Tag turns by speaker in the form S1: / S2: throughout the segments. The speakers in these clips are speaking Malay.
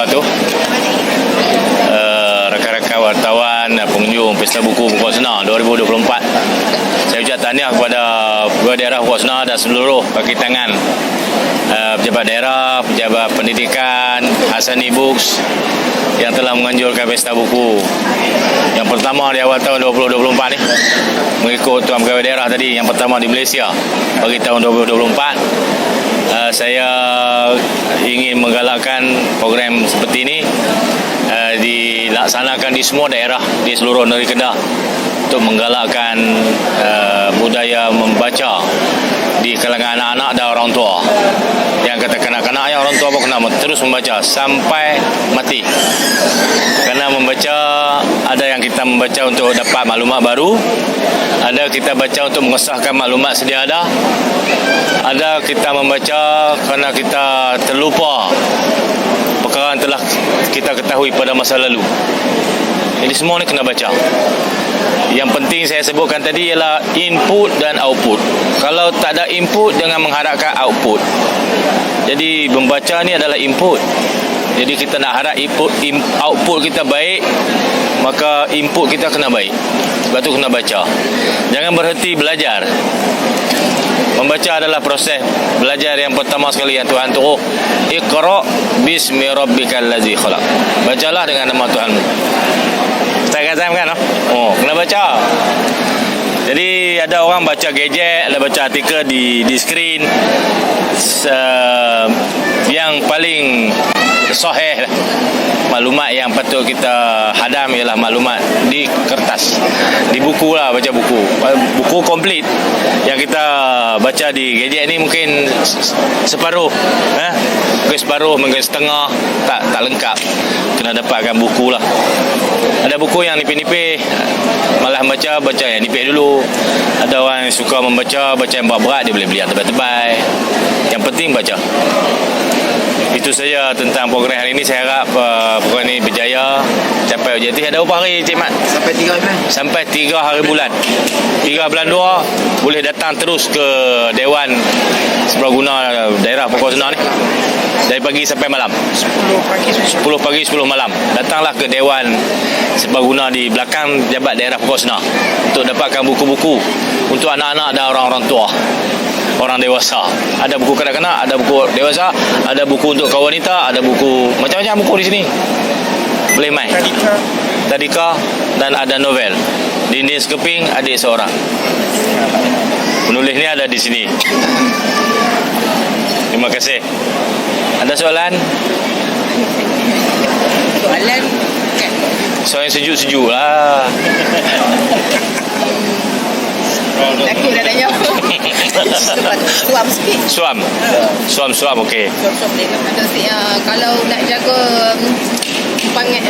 S1: wabarakatuh. Rakan-rakan wartawan, pengunjung Pesta Buku Pokok Senar 2024. Saya ucap tahniah kepada Pegawai Daerah Pokok Senar dan seluruh kaki tangan pejabat daerah, pejabat pendidikan, Hasani Books yang telah menganjurkan Pesta Buku yang pertama di awal tahun 2024 ni, mengikut Tuan Pegawai Daerah tadi, yang pertama di Malaysia bagi tahun 2024. Saya ingin menggalakkan program seperti ini dilaksanakan di semua daerah di seluruh negeri Kedah untuk menggalakkan budaya membaca di kalangan anak-anak dan orang tua. Yang kata kanak-kanak yang orang tua pun kena terus membaca sampai mati. Kerana membaca, ada yang kita membaca untuk dapat maklumat baru, ada kita baca untuk mengesahkan maklumat sedia ada kita membaca kerana kita terlupa perkara yang telah kita ketahui pada masa lalu. Jadi semua ni kena baca. Yang penting saya sebutkan tadi ialah input dan output. Kalau tak ada input, jangan mengharapkan output. Jadi membaca ni adalah input. Jadi kita nak harap output kita baik, maka input kita kena baik. Sebab tu kena baca. Jangan berhenti belajar. Membaca adalah proses belajar yang pertama sekali yang Tuhan turun. Iqra bismi rabbikal ladzi khalaq. Bacalah dengan nama Tuhanmu. Saya kan? Oh, kena baca. Jadi ada orang baca gadget, ada baca artikel di skrin. Yang paling sahih maklumat yang patut kita hadam ialah maklumat di kertas, di buku lah, baca buku komplit. Yang kita baca di gadget ni mungkin separuh, mungkin separuh, mungkin setengah, tak lengkap. Kena dapatkan buku lah. Ada buku yang nipis-nipis, malah baca yang nipis dulu. Ada orang yang suka membaca yang berat-berat, dia boleh beli yang tebal-tebal. Yang penting baca. Itu saja tentang program hari ini. Saya harap program ini berjaya, capai objektif. Ada berapa hari, Cik Mat?
S2: Sampai 3 hari bulan.
S1: Sampai 3 hari bulan. 3 bulan 2 boleh datang terus ke Dewan Seberguna Daerah Pokok Senar ni. Dari pagi sampai malam. 10 pagi 10 malam. Datanglah ke Dewan Seberguna di belakang Jabat Daerah Pokok Senar untuk dapatkan buku-buku untuk anak-anak dan orang-orang tua, orang dewasa. Ada buku kanak-kanak, ada buku dewasa, ada buku untuk kaum wanita, ada buku macam-macam buku di sini. Boleh main. Tadika dan ada novel. Dinding Sekeping, adik seorang. Penulis ni ada di sini. Terima kasih. Ada soalan?
S3: Soalan kan?
S1: Soalan sejuk-sejuk lah.
S3: Takut dah tanya. Suam sikit.
S1: Suam, okey.
S3: Suam boleh. Kalau nak jaga Panggil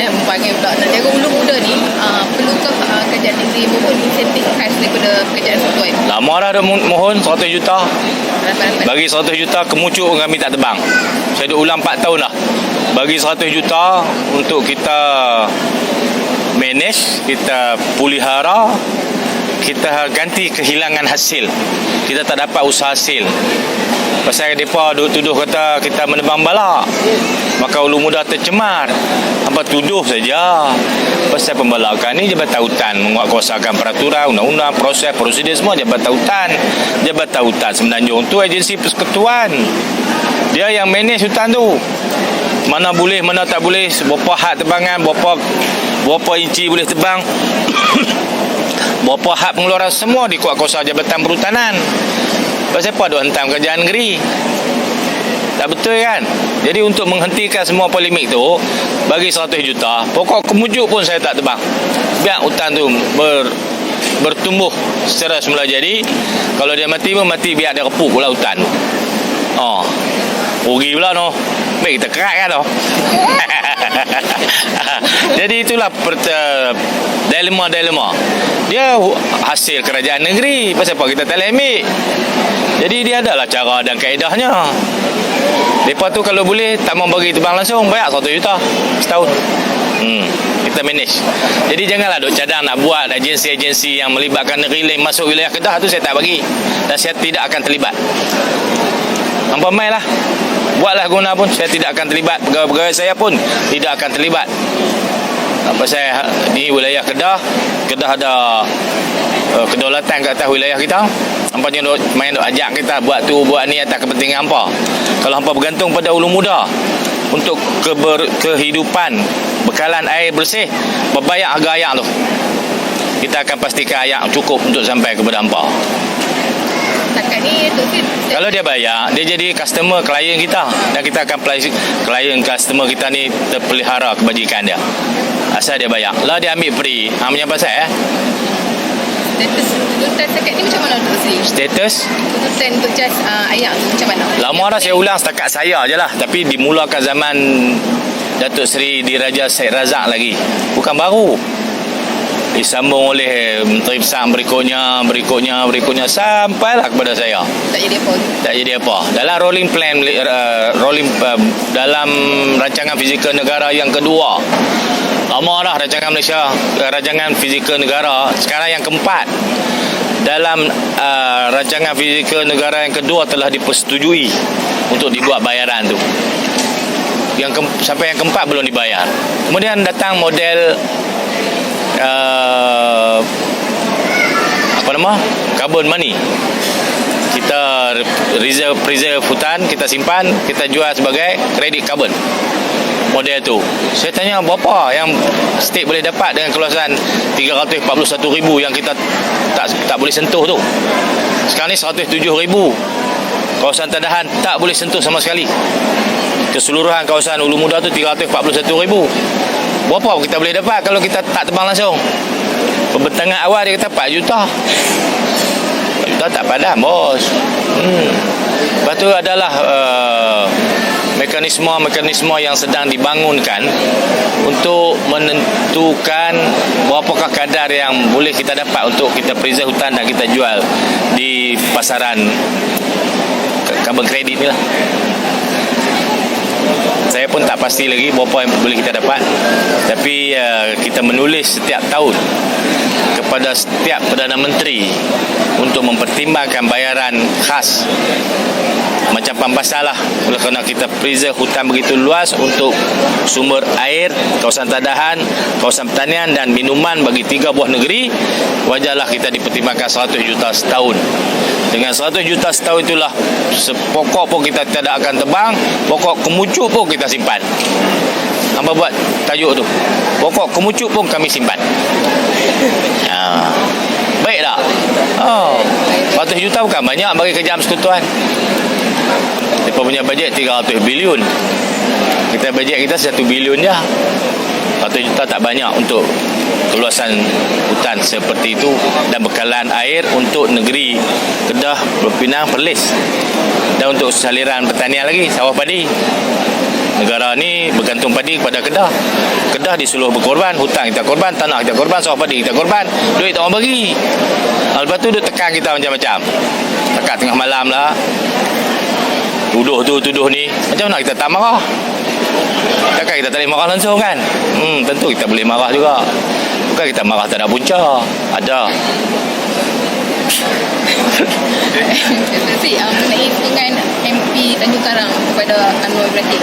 S3: pula nak jaga ulu muda ni, perlukah kerajaan negeri mohon insentif khas daripada kerajaan satuan?
S1: Lama dah ada mohon 100 juta. Bagi 100 juta kemucuk kami tak tebang. Saya dah ulang 4 tahun dah. Bagi 100 juta untuk kita manage, kita pulihara, kita ganti kehilangan hasil. Kita tak dapat usaha hasil. Pasal mereka tuduh kata kita menebang balak, maka ulu muda tercemar. Hampa tuduh saja. Pasal pembalakan ni Jabatan Hutan menguatkuasakan peraturan, undang-undang, proses, prosedur semua Jabatan Hutan. Jabatan Hutan Semenanjung tu agensi persekutuan. Dia yang manage hutan tu. Mana boleh, mana tak boleh, berapa had tebangan, berapa inci boleh tebang. Berapa hak pengeluaran semua dikuatkuasa Jabatan Perhutanan. Pasal apa duk hentam kerajaan negeri? Tak betul kan? Jadi untuk menghentikan semua polemik tu, bagi 100 juta, pokok kemujuk pun saya tak tebang. Biar hutan tu bertumbuh secara semula jadi. Kalau dia mati pun mati, biar dia repuk pula hutan. Rugi pula no. Baik kita kerak kan no. Jadi itulah dilema. Dia hasil kerajaan negeri. Pasal apa kita tak boleh ambil? Jadi dia adalah cara dan kaedahnya. Mereka tu kalau boleh tak mau bagi tebang langsung, bayar 100 juta setahun. Kita manage. Jadi janganlah duk cadang nak buat agensi-agensi yang melibatkan negeri lain masuk wilayah Kedah tu, saya tak bagi. Dan saya tidak akan terlibat. Hampa main lah. buatlah guna pun saya tidak akan terlibat, pegawai-pegawai saya pun tidak akan terlibat. Apa saya di wilayah Kedah ada kedaulatan kat atas wilayah kita. Hampa jangan main duk ajak kita buat tu buat ni atas kepentingan hampa. Kalau hampa bergantung pada ulu muda untuk kehidupan bekalan air bersih, berbayar harga air tu, kita akan pastikan air cukup untuk sampai kepada hampa.
S3: Setakat ni Tok Sid,
S1: Kalau dia bayar, dia jadi customer klien kita, dan kita akan klien customer kita ni terpelihara kebajikan dia. Asal dia bayar. Lah dia ambil free. Macam pasal
S3: status tuntutan setakat ni macam mana Tok Sid?
S1: status
S3: Tuntutan untuk jas ayak tu macam mana?
S1: lama dah saya ulang setakat saya je lah, tapi dimulakan zaman Datuk Seri Diraja Syed Razak lagi, bukan baru. Disambung oleh Menteri Besar berikutnya sampailah kepada saya.
S3: Tak jadi apa?
S1: Tak jadi apa. Dalam rolling plan dalam rancangan fizikal negara yang kedua, lama dah rancangan fizikal negara, sekarang yang keempat. Dalam rancangan fizikal negara yang kedua telah dipersetujui untuk dibuat bayaran tu. Sampai yang keempat belum dibayar. Kemudian datang model carbon money. Kita preserve hutan, kita simpan, kita jual sebagai kredit carbon. Model tu, saya tanya berapa yang state boleh dapat dengan keluasan 341,000 yang kita tak boleh sentuh tu. Sekarang ni 107,000 kawasan tadahan tak boleh sentuh sama sekali. Keseluruhan kawasan Ulu Muda tu 341,000. Berapa kita boleh dapat kalau kita tak tebang langsung? Pembentangan awal dia kata 4 juta. 4 juta tak padan, bos. Lepas tu adalah mekanisme yang sedang dibangunkan untuk menentukan berapakah kadar yang boleh kita dapat untuk kita preserve hutan dan kita jual di pasaran carbon credit ni lah. Saya pun tak pasti lagi berapa yang boleh kita dapat, tapi kita menulis setiap tahun kepada setiap Perdana Menteri untuk mempertimbangkan bayaran khas macam Pambasal lah, kerana kita preserve hutan begitu luas untuk sumber air, kawasan tadahan, kawasan pertanian dan minuman bagi 3 buah negeri. Wajarlah kita dipertimbangkan 100 juta setahun. Dengan 100 juta setahun itulah pokok pun kita tidak akan tebang, pokok kemucuk pun kita simpan. Hampa buat tajuk tu, pokok kemucuk pun kami simpan. Baik tak? 100 juta bukan banyak bagi kerajaan persekutuan. Mereka punya bajet 300 bilion. Kita bajet kita 1 bilion je. 100 juta tak banyak untuk keluasan hutan seperti itu dan bekalan air untuk negeri Kedah, Pulau Pinang, Perlis, dan untuk saliran pertanian lagi, sawah padi. Negara ni bergantung padi kepada Kedah. Kedah disuruh berkorban, hutan kita korban, tanah kita korban, sawah padi kita korban, duit tak orang bagi. Lepas tu dia tekan kita macam-macam. Tekan tengah malam lah, tuduh tu, tuduh ni. Macam mana kita tak marah? Takkan kita tak boleh marah langsung kan? Tentu kita boleh marah juga. Bukan kita marah tak ada punca. Ada.
S3: Cik, mengenai dengan MP Tanjung Karang kepada Anwar Ibrahim,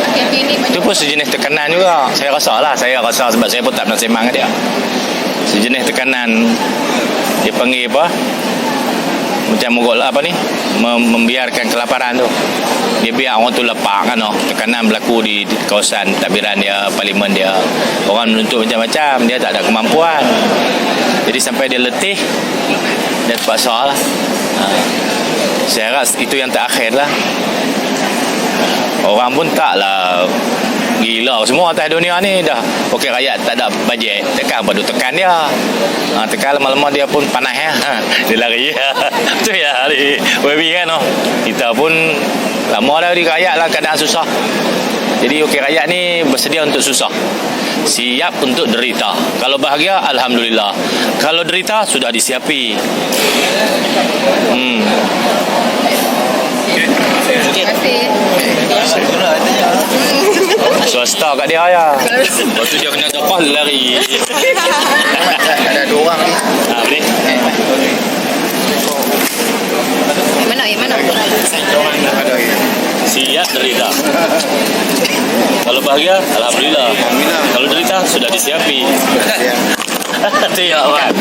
S3: akhir-akhir ini
S1: Itu pun sejenis tekanan juga. Saya rasa sebab saya pun tak pernah sembang dengan dia. Sejenis tekanan. Dia panggil apa? Macam mogol apa ni? Membiarkan kelaparan tu. Dia biar orang tu lepak kan. Tekanan berlaku di kawasan tadbiran dia, parlimen dia. Orang menuntut macam-macam, dia tak ada kemampuan. Jadi sampai dia letih, dia terpaksa lah. Saya rasa itu yang terakhir lah. Orang pun taklah gila semua atas dunia ni dah. Okey, rakyat tak ada bajet, tekan apa tekan dia. Tekan lama-lama dia pun panas ya. Dia lari. Betul ya hari baby kan. Kita pun lama dah di rakyat lah keadaan susah. Jadi okey, rakyat ni bersedia untuk susah. Siap untuk derita. Kalau bahagia, alhamdulillah. Kalau derita, sudah disiapi.
S3: Terima kasih.
S1: Swasta kat dia ya. Lepas tu dia kena lepas lari.
S2: Ada 2 orang ni.
S1: Boleh?
S3: Yang mana?
S2: Ada.
S1: siap derita. Kalau bahagia, alhamdulillah.
S2: Alhamdulillah.
S1: Kalau derita sudah disiapi.
S2: Ya.
S1: Itu ya, Pak.